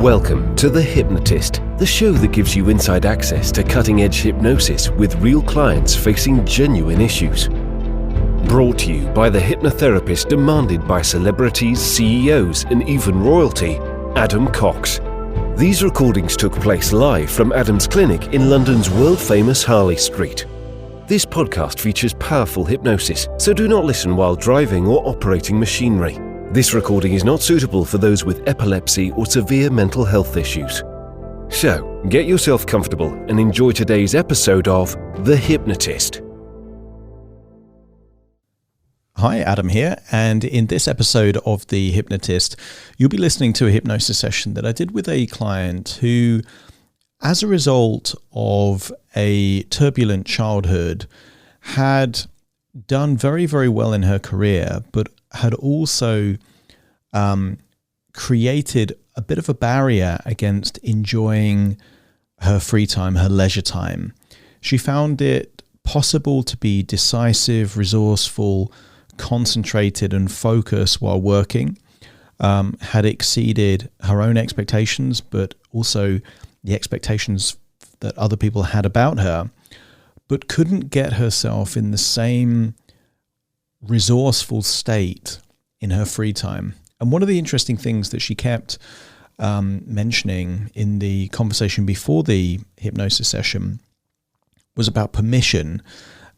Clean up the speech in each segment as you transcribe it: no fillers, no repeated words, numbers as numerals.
Welcome to The Hypnotist, the show that gives you inside access to cutting-edge hypnosis with real clients facing genuine issues. Brought to you by the hypnotherapist demanded by celebrities, CEOs, and even royalty, Adam Cox. These recordings took place live from Adam's clinic in London's world-famous Harley Street. This podcast features powerful hypnosis, so do not listen while driving or operating machinery. This recording is not suitable for those with epilepsy or severe mental health issues. So, get yourself comfortable and enjoy today's episode of The Hypnotist. Hi, Adam here, and in this episode of The Hypnotist, you'll be listening to a hypnosis session that I did with a client who, as a result of a turbulent childhood, had done very, very well in her career, but had also created a bit of a barrier against enjoying her free time, her leisure time. She found it possible to be decisive, resourceful, concentrated and focused while working, had exceeded her own expectations, but also the expectations that other people had about her, but couldn't get herself in the same resourceful state in her free time. And one of the interesting things that she kept mentioning in the conversation before the hypnosis session was about permission,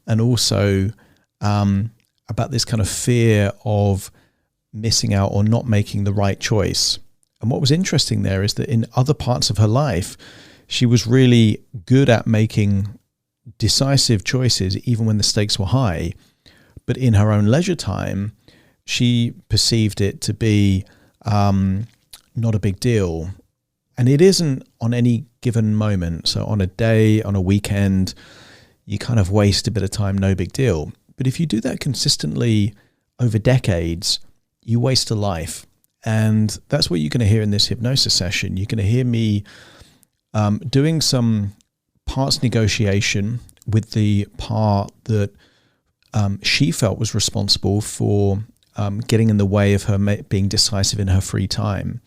and also about this kind of fear of missing out or not making the right choice. And what was interesting there is that in other parts of her life, she was really good at making decisive choices, even when the stakes were high. But in her own leisure time, she perceived it to be not a big deal. And it isn't on any given moment. So on a day, on a weekend, you kind of waste a bit of time, no big deal. But if you do that consistently over decades, you waste a life. And that's what you're going to hear in this hypnosis session. You're going to hear me doing some parts negotiation with the part that she felt was responsible for getting in the way of her being decisive in her free time,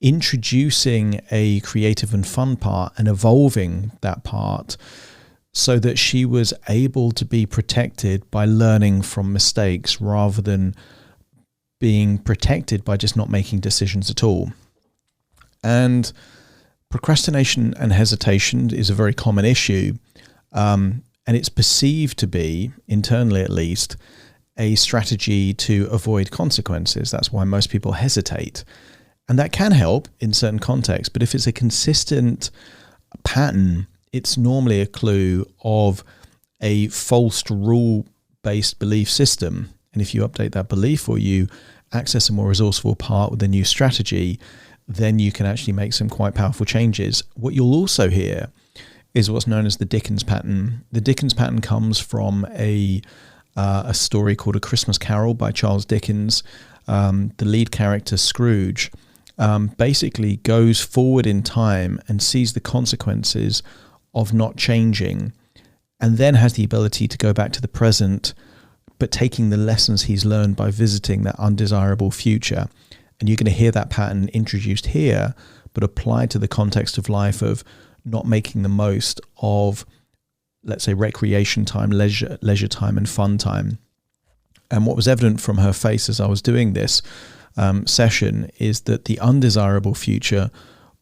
introducing a creative and fun part and evolving that part so that she was able to be protected by learning from mistakes rather than being protected by just not making decisions at all. And procrastination and hesitation is a very common issue, and it's perceived to be, internally at least, a strategy to avoid consequences. That's why most people hesitate. And that can help in certain contexts, but if it's a consistent pattern, it's normally a clue of a false rule-based belief system. And if you update that belief or you access a more resourceful part with a new strategy, then you can actually make some quite powerful changes. What you'll also hear is what's known as the Dickens pattern. The Dickens pattern comes from a story called A Christmas Carol by Charles Dickens. The lead character, Scrooge, basically goes forward in time and sees the consequences of not changing, and then has the ability to go back to the present, but taking the lessons he's learned by visiting that undesirable future. And you're going to hear that pattern introduced here, but applied to the context of life of not making the most of, let's say, recreation time, leisure time and fun time. And what was evident from her face as I was doing this session is that the undesirable future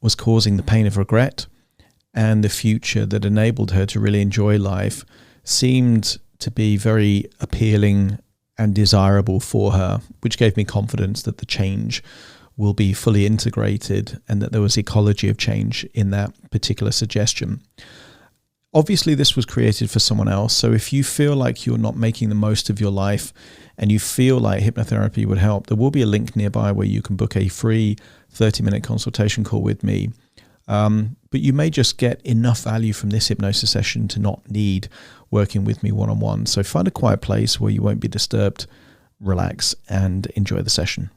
was causing the pain of regret, and the future that enabled her to really enjoy life seemed to be very appealing and desirable for her, which gave me confidence that the change will be fully integrated and that there was ecology of change in that particular suggestion. Obviously, this was created for someone else. So if you feel like you're not making the most of your life and you feel like hypnotherapy would help, there will be a link nearby where you can book a free 30-minute consultation call with me. But you may just get enough value from this hypnosis session to not need working with me one-on-one. So find a quiet place where you won't be disturbed, relax, and enjoy the session.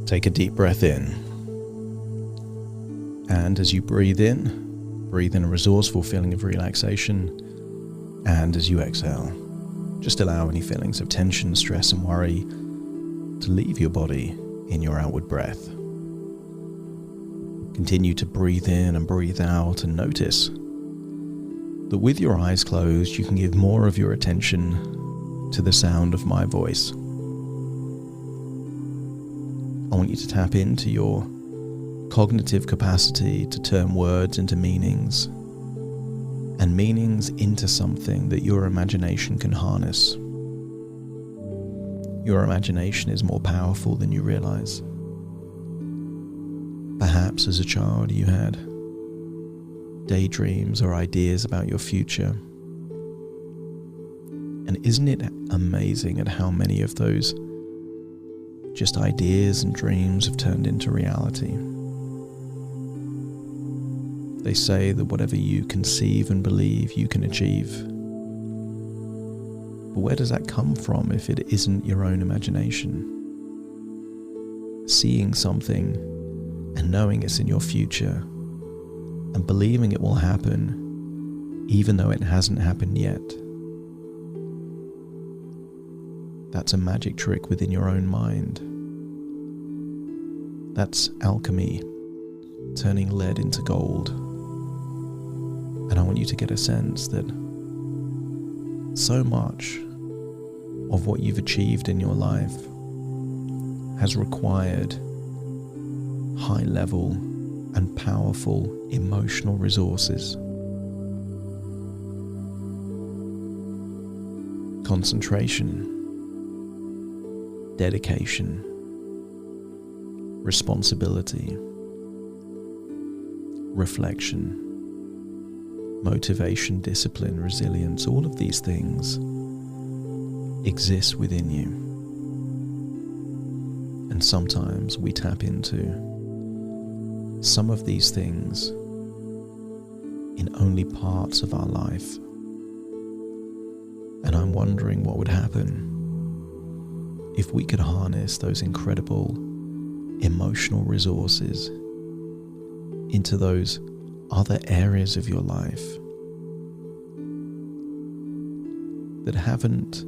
Take a deep breath in. And as you breathe in a resourceful feeling of relaxation. And as you exhale, just allow any feelings of tension, stress, and worry to leave your body in your outward breath. Continue to breathe in and breathe out, and notice that with your eyes closed, you can give more of your attention to the sound of my voice. I want you to tap into your cognitive capacity to turn words into meanings, and meanings into something that your imagination can harness. Your imagination is more powerful than you realize. Perhaps as a child you had daydreams or ideas about your future. And isn't it amazing at how many of those just ideas and dreams have turned into reality? They say that whatever you conceive and believe, you can achieve. But where does that come from if it isn't your own imagination? Seeing something and knowing it's in your future and believing it will happen even though it hasn't happened yet. That's a magic trick within your own mind. That's alchemy, turning lead into gold. And I want you to get a sense that so much of what you've achieved in your life has required high level and powerful emotional resources. Concentration, dedication, responsibility, reflection, motivation, discipline, resilience, all of these things exist within you. And sometimes we tap into some of these things in only parts of our life. And I'm wondering what would happen if we could harness those incredible emotional resources into those other areas of your life that haven't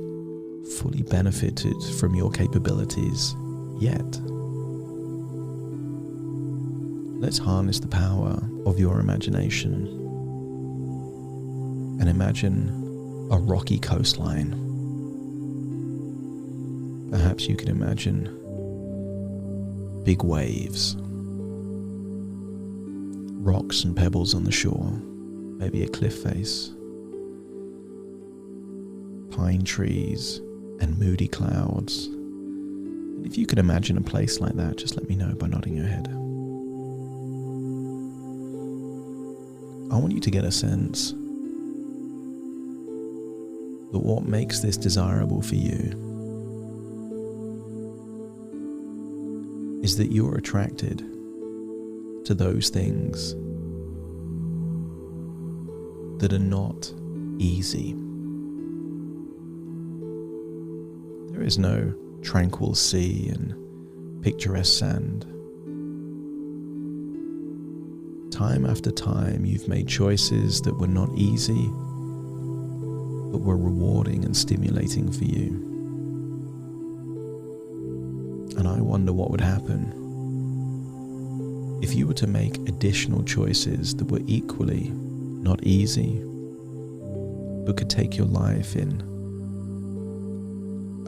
fully benefited from your capabilities yet. Let's harness the power of your imagination and imagine a rocky coastline. Perhaps you can imagine big waves, rocks and pebbles on the shore, maybe a cliff face, pine trees and moody clouds. And if you could imagine a place like that, just let me know by nodding your head. I want you to get a sense that what makes this desirable for you is that you're attracted to those things that are not easy. There is no tranquil sea and picturesque sand. Time after time, you've made choices that were not easy, but were rewarding and stimulating for you. And I wonder what would happen if you were to make additional choices that were equally not easy, but could take your life in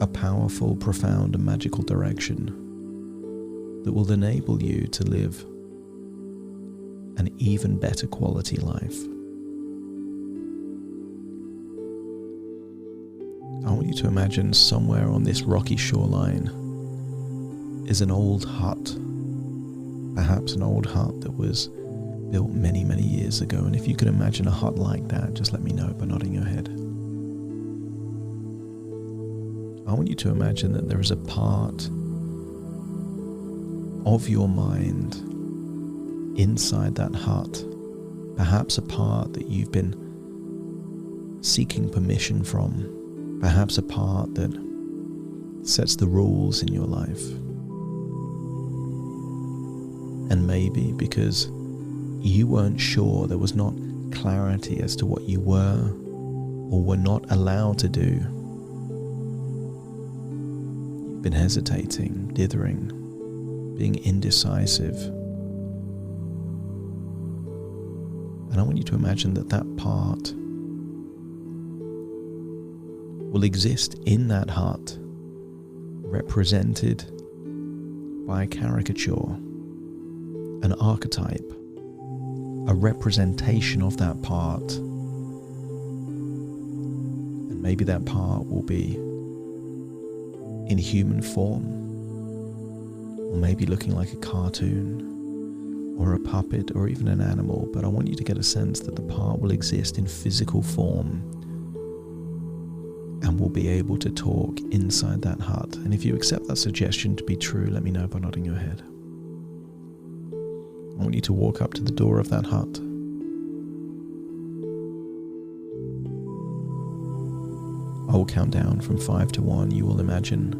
a powerful, profound, and magical direction that will enable you to live an even better quality life. I want you to imagine somewhere on this rocky shoreline is an old hut, perhaps an old hut that was built many, many years ago. And if you could imagine a hut like that, just let me know by nodding your head. I want you to imagine that there is a part of your mind inside that hut, perhaps a part that you've been seeking permission from, perhaps a part that sets the rules in your life. And maybe because you weren't sure, there was not clarity as to what you were or were not allowed to do. You've been hesitating, dithering, being indecisive. And I want you to imagine that that part will exist in that hut, represented by a caricature, an archetype, a representation of that part. And maybe that part will be in human form, or maybe looking like a cartoon, or a puppet, or even an animal. But I want you to get a sense that the part will exist in physical form and will be able to talk inside that hut. And if you accept that suggestion to be true, let me know by nodding your head. I want you to walk up to the door of that hut. I will count down from 5 to 1. You will imagine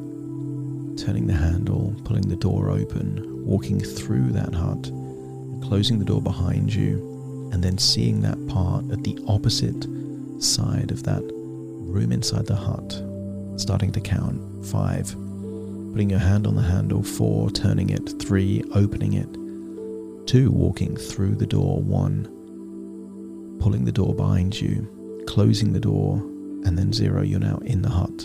turning the handle, pulling the door open, walking through that hut, closing the door behind you, and then seeing that part at the opposite side of that room inside the hut. Starting to count. 5, putting your hand on the handle. 4, turning it. 3, opening it. 2, walking through the door. 1, pulling the door behind you, closing the door, and then 0, you're now in the hut.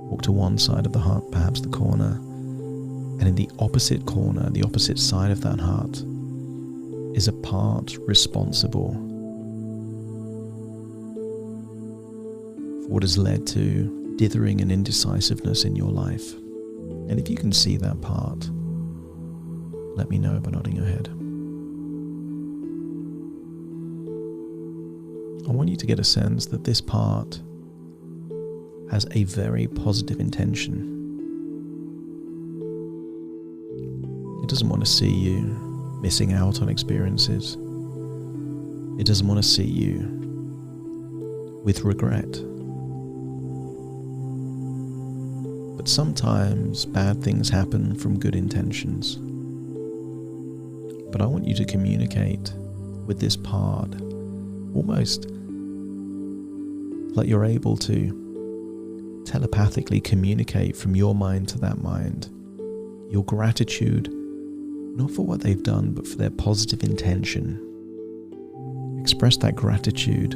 Walk to one side of the hut, perhaps the corner, and in the opposite corner, the opposite side of that hut, is a part responsible for what has led to dithering and indecisiveness in your life. And if you can see that part, let me know by nodding your head. I want you to get a sense that this part has a very positive intention. It doesn't want to see you missing out on experiences. It doesn't want to see you with regret. But sometimes bad things happen from good intentions. But I want you to communicate with this part almost like you're able to telepathically communicate from your mind to that mind your gratitude, not for what they've done, but for their positive intention. Express that gratitude,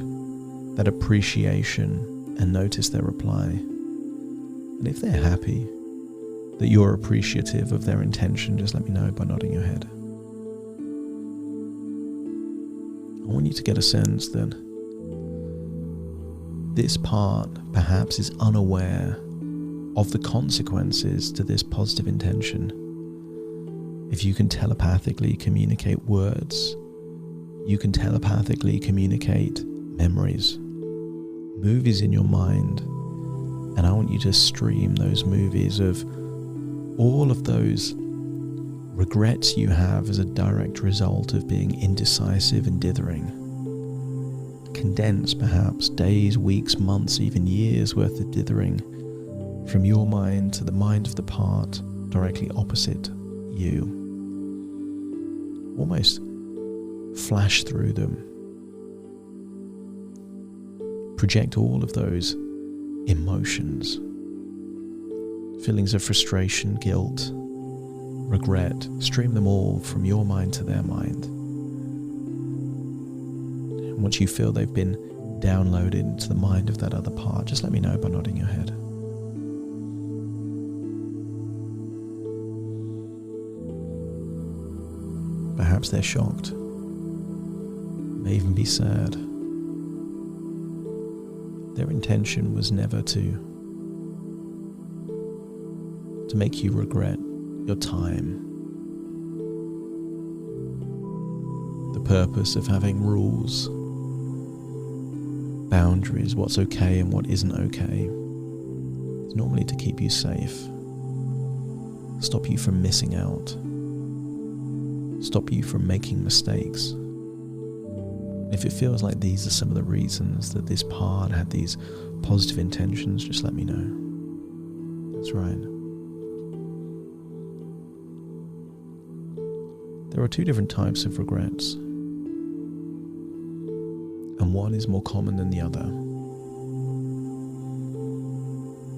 that appreciation, and notice their reply. And if they're happy that you're appreciative of their intention, just let me know by nodding your head. I want you to get a sense that this part perhaps is unaware of the consequences to this positive intention. If you can telepathically communicate words, you can telepathically communicate memories, movies in your mind, and I want you to stream those movies of all of those regrets you have as a direct result of being indecisive and dithering. Condense perhaps days, weeks, months, even years worth of dithering from your mind to the mind of the part directly opposite you. Almost flash through them. Project all of those emotions, feelings of frustration, guilt, regret, stream them all from your mind to their mind. And once you feel they've been downloaded into the mind of that other part, just let me know by nodding your head. Perhaps they're shocked, may even be sad. Their intention was never to make you regret your time. The purpose of having rules, boundaries, what's okay and what isn't okay, is normally to keep you safe, stop you from missing out, stop you from making mistakes. If it feels like these are some of the reasons that this part had these positive intentions, just let me know. That's right. There are two different types of regrets, and one is more common than the other.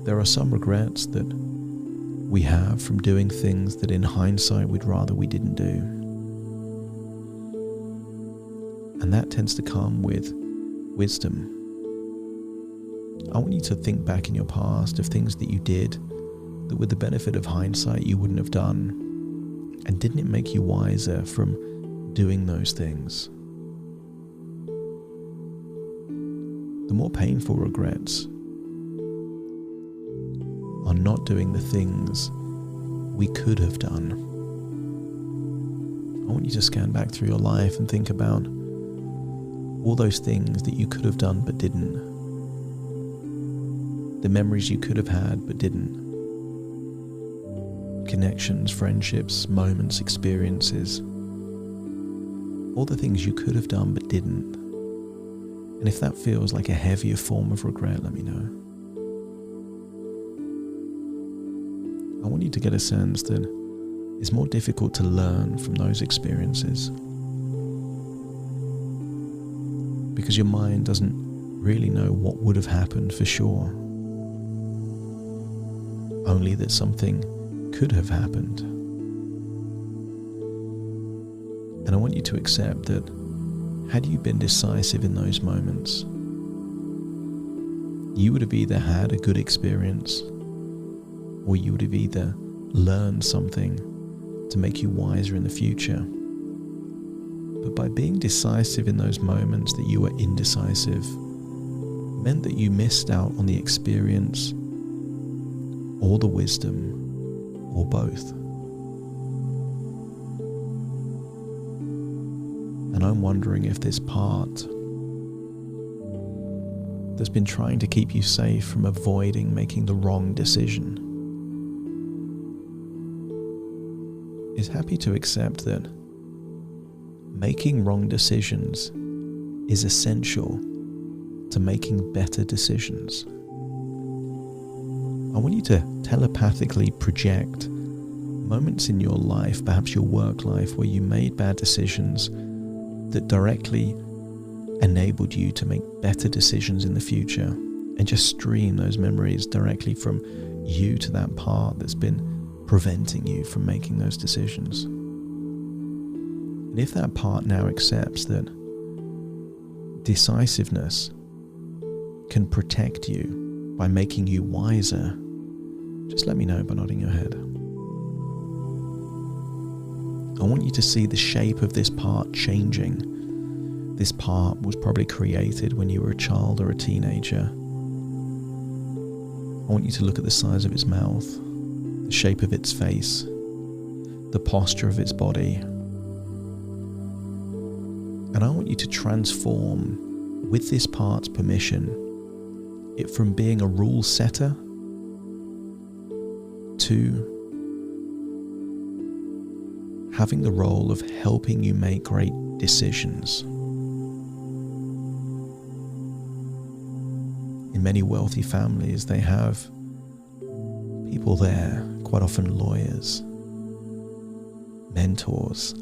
There are some regrets that we have from doing things that in hindsight we'd rather we didn't do. And that tends to come with wisdom. I want you to think back in your past of things that you did that with the benefit of hindsight you wouldn't have done. And didn't it make you wiser from doing those things? The more painful regrets are not doing the things we could have done. I want you to scan back through your life and think about all those things that you could have done but didn't. The memories you could have had but didn't. Connections, friendships, moments, experiences. All the things you could have done but didn't. And if that feels like a heavier form of regret, let me know. I want you to get a sense that it's more difficult to learn from those experiences because your mind doesn't really know what would have happened for sure. Only that something could have happened. And I want you to accept that had you been decisive in those moments, you would have either had a good experience or you would have either learned something to make you wiser in the future. But by being decisive in those moments that you were indecisive, meant that you missed out on the experience or the wisdom or both. And I'm wondering if this part that's been trying to keep you safe from avoiding making the wrong decision is happy to accept that making wrong decisions is essential to making better decisions. I want you to telepathically project moments in your life, perhaps your work life, where you made bad decisions that directly enabled you to make better decisions in the future, and just stream those memories directly from you to that part that's been preventing you from making those decisions. And if that part now accepts that decisiveness can protect you by making you wiser, just let me know by nodding your head. I want you to see the shape of this part changing. This part was probably created when you were a child or a teenager. I want you to look at the size of its mouth, the shape of its face, the posture of its body. And I want you to transform, with this part's permission, it from being a rule setter to having the role of helping you make great decisions. In many wealthy families, they have people there, quite often lawyers, mentors,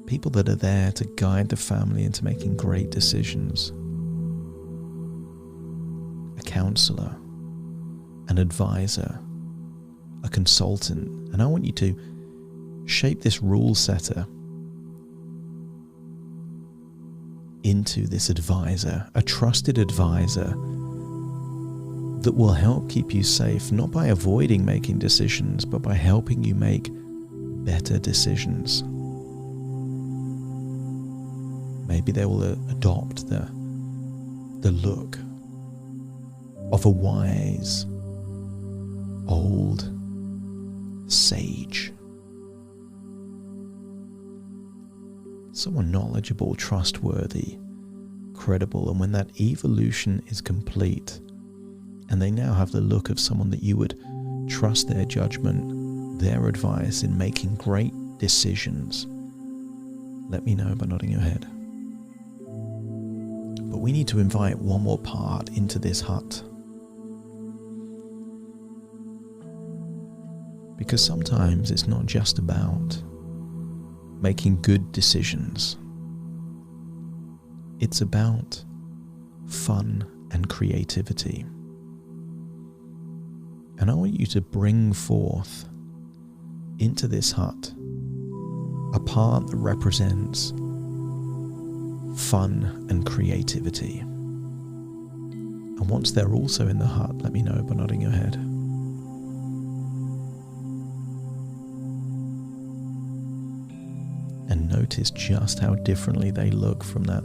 people that are there to guide the family into making great decisions. A counselor, an advisor, a consultant. And I want you to shape this rule setter into this advisor, a trusted advisor that will help keep you safe, not by avoiding making decisions, but by helping you make better decisions. Maybe they will adopt the look of a wise, old sage. Someone knowledgeable, trustworthy, credible. And when that evolution is complete, and they now have the look of someone that you would trust their judgment, their advice in making great decisions, let me know by nodding your head. But we need to invite one more part into this hut. Because sometimes it's not just about making good decisions. It's about fun and creativity. And I want you to bring forth into this hut a part that represents fun and creativity. And once they're also in the hut, let me know by nodding your head. And notice just how differently they look from that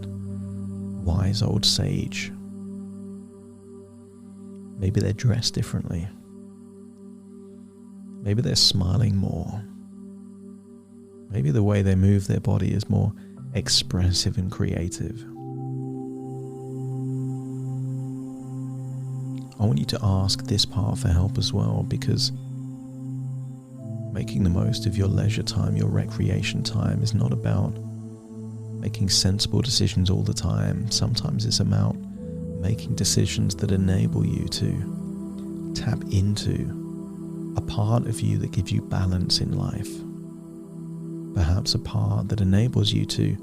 wise old sage. Maybe they're dressed differently. Maybe they're smiling more. Maybe the way they move their body is more expressive and creative. I want you to ask this part for help as well, because making the most of your leisure time, your recreation time, is not about making sensible decisions all the time. Sometimes it's about making decisions that enable you to tap into a part of you that gives you balance in life. Perhaps a part that enables you to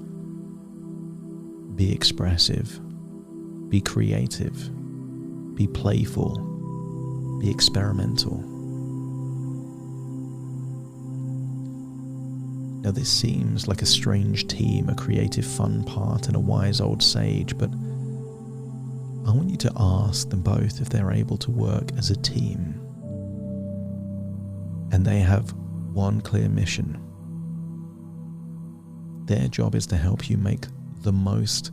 be expressive, be creative, be playful, be experimental. Now this seems like a strange team, a creative fun part and a wise old sage, but I want you to ask them both if they're able to work as a team. And they have one clear mission. Their job is to help you make the most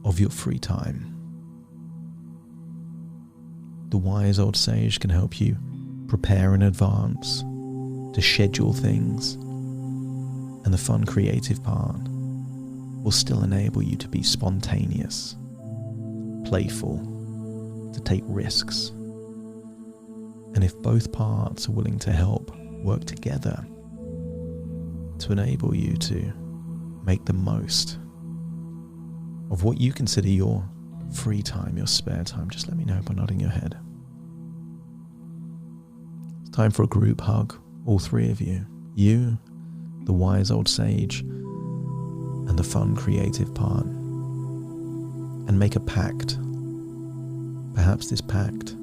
of your free time. The wise old sage can help you prepare in advance, to schedule things, and the fun creative part will still enable you to be spontaneous, playful, to take risks. And if both parts are willing to help work together to enable you to make the most of what you consider your free time, your spare time, just let me know by nodding your head. It's time for a group hug, all three of you. You, the wise old sage, and the fun creative part. And make a pact. Perhaps this pact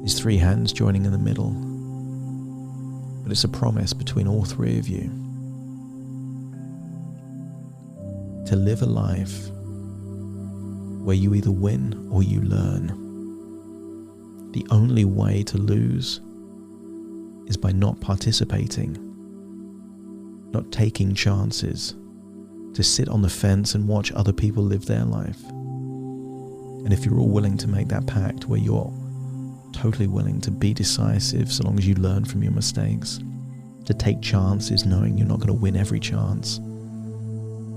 is three hands joining in the middle, but it's a promise between all three of you to live a life where you either win or you learn. The only way to lose is by not participating, not taking chances, to sit on the fence and watch other people live their life. And if you're all willing to make that pact where you're totally willing to be decisive so long as you learn from your mistakes, to take chances knowing you're not going to win every chance,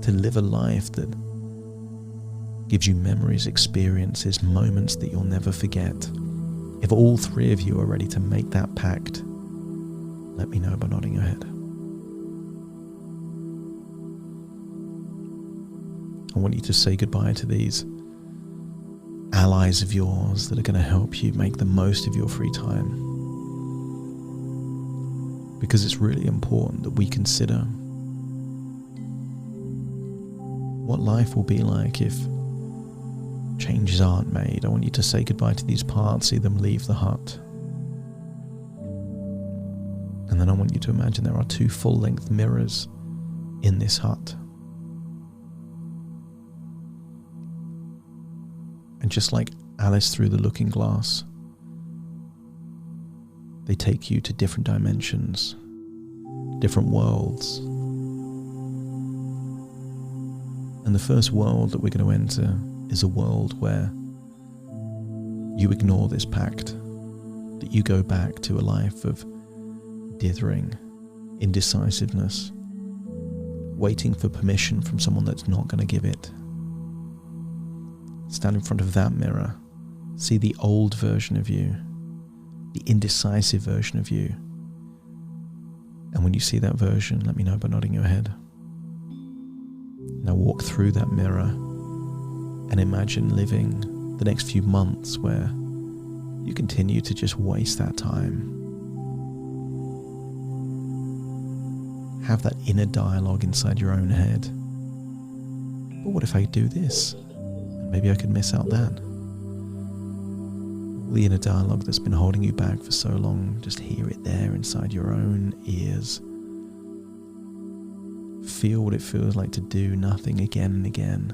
to live a life that gives you memories, experiences, moments that you'll never forget. If all three of you are ready to make that pact, let me know by nodding your head. I want you to say goodbye to these allies of yours that are going to help you make the most of your free time. Because it's really important that we consider what life will be like if changes aren't made. I want you to say goodbye to these parts, see them leave the hut. And then I want you to imagine there are 2 full-length mirrors in this hut. And just like Alice through the looking glass, they take you to different dimensions, different worlds. And the first world that we're going to enter is a world where you ignore this pact, that you go back to a life of dithering, indecisiveness, waiting for permission from someone that's not going to give it. Stand in front of that mirror, see the old version of you, the indecisive version of you. And when you see that version, let me know by nodding your head. Now walk through that mirror and imagine living the next few months where you continue to just waste that time. have that inner dialogue inside your own head. But what if I do this? And maybe I could miss out that. All the inner dialogue that's been holding you back for so long, just hear it there inside your own ears. Feel what it feels like to do nothing again and again,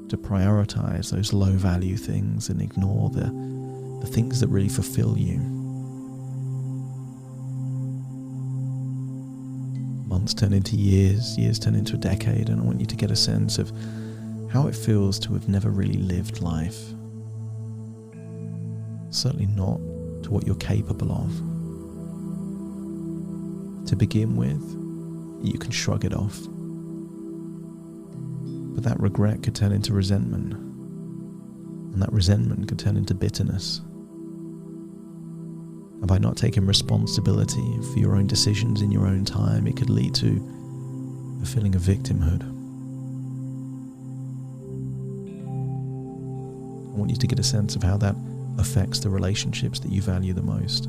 to prioritize those low value things and ignore the things that really fulfill you. Months turn into years, years turn into a decade, and I want you to get a sense of how it feels to have never really lived life. Certainly not to what you're capable of. To begin with, you can shrug it off. But that regret could turn into resentment, and that resentment could turn into bitterness. And by not taking responsibility for your own decisions in your own time, it could lead to a feeling of victimhood. I want you to get a sense of how that affects the relationships that you value the most.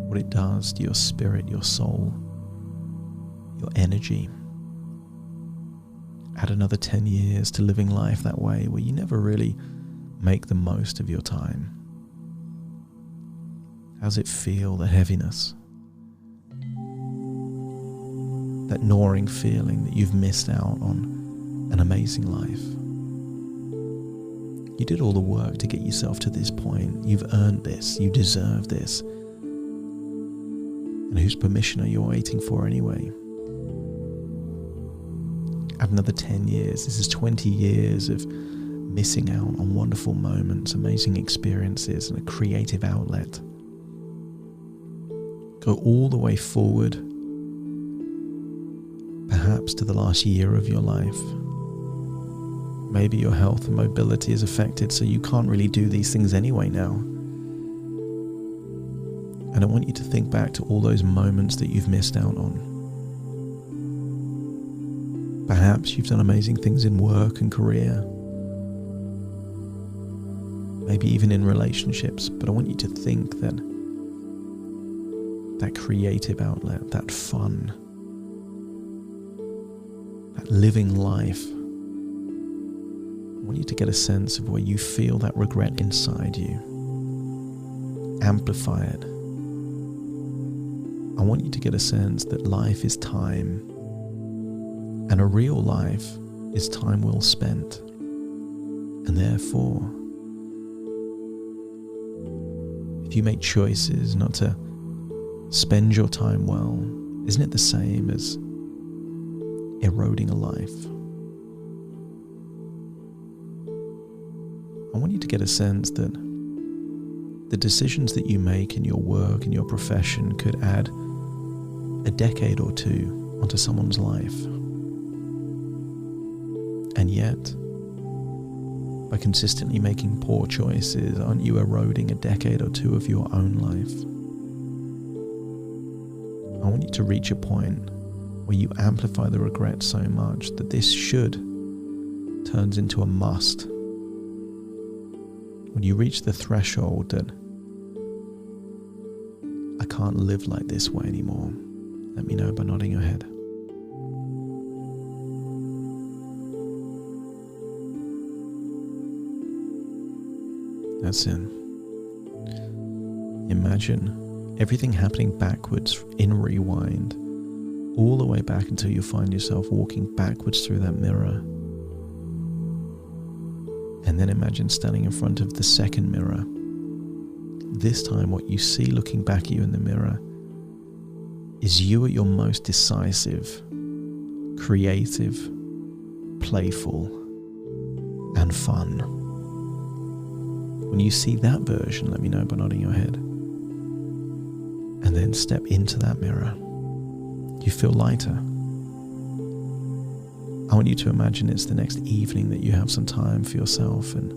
What it does to your spirit, your soul, your energy. Add another 10 years to living life that way, where you never really make the most of your time. How's it feel, the heaviness? That gnawing feeling that you've missed out on an amazing life. You did all the work to get yourself to this point. You've earned this. You deserve this. And whose permission are you waiting for anyway? Add another 10 years. This is 20 years of missing out on wonderful moments, amazing experiences, and a creative outlet. Go all the way forward, perhaps to the last year of your life. Maybe your health and mobility is affected, so you can't really do these things anyway now. And I want you to think back to all those moments that you've missed out on. Perhaps you've done amazing things in work and career. Maybe even in relationships, but I want you to think that that creative outlet, that fun, that living life, I want you to get a sense of where you feel that regret inside you. Amplify it. I want you to get a sense that life is time, and a real life is time well spent. And therefore, if you make choices not to spend your time well, isn't it the same as eroding a life? I want you to get a sense that the decisions that you make in your work and your profession could add a decade or two onto someone's life. And yet, by consistently making poor choices, aren't you eroding a decade or two of your own life? I want you to reach a point where you amplify the regret so much that this should turns into a must. When you reach the threshold that I can't live like this way anymore, let me know by nodding your head. That's it. Imagine everything happening backwards in rewind, all the way back until you find yourself walking backwards through that mirror. And then imagine standing in front of the second mirror. This time what you see looking back at you in the mirror is you at your most decisive, creative, playful, and fun. When you see that version, let me know by nodding your head. And then step into that mirror. You feel lighter. I want you to imagine it's the next evening that you have some time for yourself, and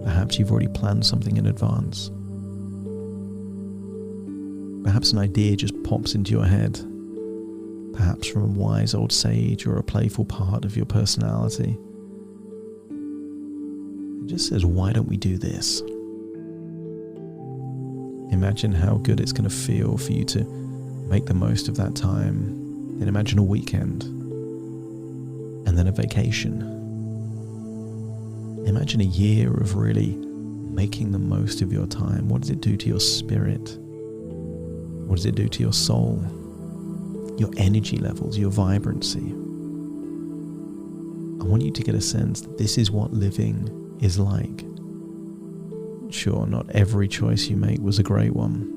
perhaps you've already planned something in advance. Perhaps an idea just pops into your head, perhaps from a wise old sage or a playful part of your personality. It just says, why don't we do this? Imagine how good it's going to feel for you to make the most of that time. Then imagine a weekend, and then a vacation. Imagine a year of really making the most of your time. What does it do to your spirit? What does it do to your soul? Your energy levels, your vibrancy? I want you to get a sense that this is what living is like. Sure, not every choice you make was a great one,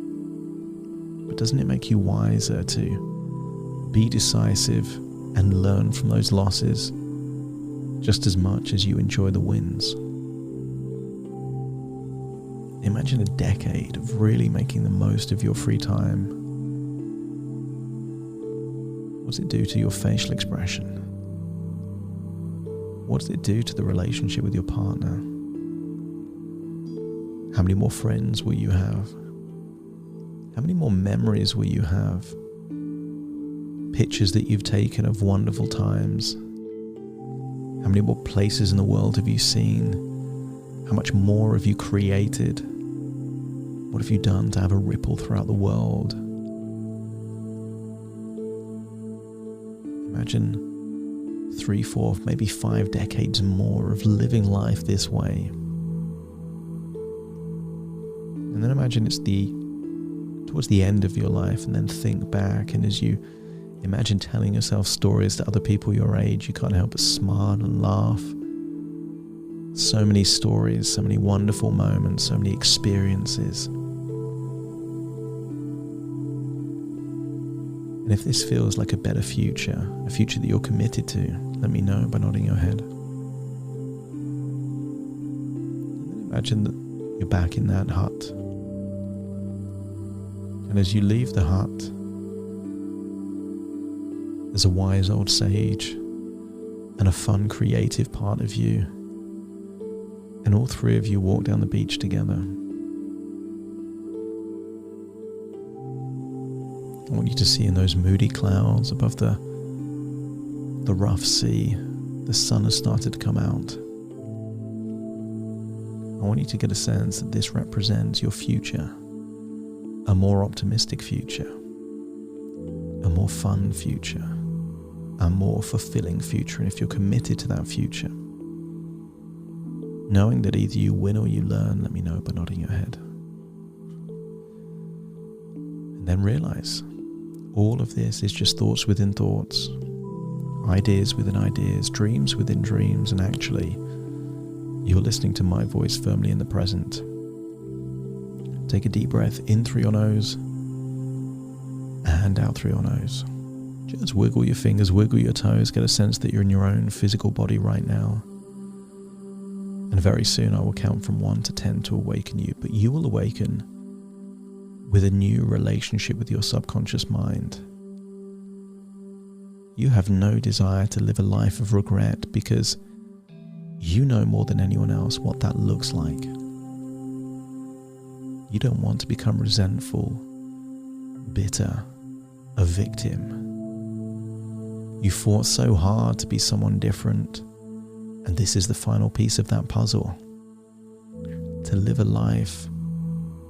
but doesn't it make you wiser to be decisive and learn from those losses just as much as you enjoy the wins? Imagine a decade of really making the most of your free time. What does it do to your facial expression? What does it do to the relationship with your partner? How many more friends will you have? How many more memories will you have? Pictures that you've taken of wonderful times. How many more places in the world have you seen? How much more have you created? What have you done to have a ripple throughout the world? Imagine 3, 4, maybe 5 decades more of living life this way. And then imagine it's towards the end of your life, and then think back, and as you imagine telling yourself stories to other people your age, you can't help but smile and laugh. So many stories, so many wonderful moments, so many experiences. And if this feels like a better future, a future that you're committed to, let me know by nodding your head. And then imagine that you're back in that hut. And as you leave the hut, there's a wise old sage and a fun, creative part of you. And all 3 of you walk down the beach together. I want you to see in those moody clouds above the rough sea, the sun has started to come out. I want you to get a sense that this represents your future. A more optimistic future. A more fun future. A more fulfilling future. And if you're committed to that future, knowing that either you win or you learn, let me know by nodding your head. And then realize all of this is just thoughts within thoughts, ideas within ideas, dreams within dreams, and actually you're listening to my voice firmly in the present. Take a deep breath in through your nose and out through your nose. Just wiggle your fingers, wiggle your toes, get a sense that you're in your own physical body right now. And very soon I will count from 1 to 10 to awaken you, but you will awaken with a new relationship with your subconscious mind. You have no desire to live a life of regret because you know more than anyone else what that looks like. You don't want to become resentful, bitter, a victim. You fought so hard to be someone different, and this is the final piece of that puzzle. To live a life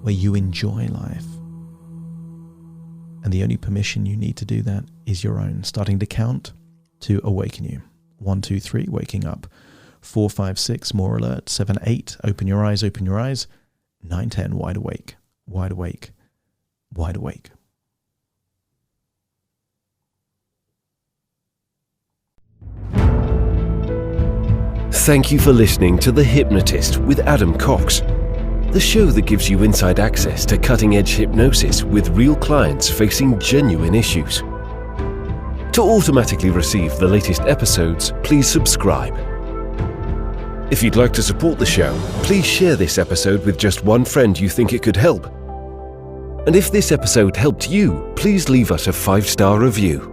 where you enjoy life. And the only permission you need to do that is your own. Starting to count to awaken you. 1, 2, 3, waking up. 4, 5, 6, more alert. 7, 8, open your eyes, open your eyes. 9, 10, wide awake, wide awake, wide awake. Thank you for listening to The Hypnotist with Adam Cox, the show that gives you inside access to cutting-edge hypnosis with real clients facing genuine issues. To automatically receive the latest episodes, please subscribe. If you'd like to support the show, please share this episode with just one friend you think it could help. And if this episode helped you, please leave us a 5-star review.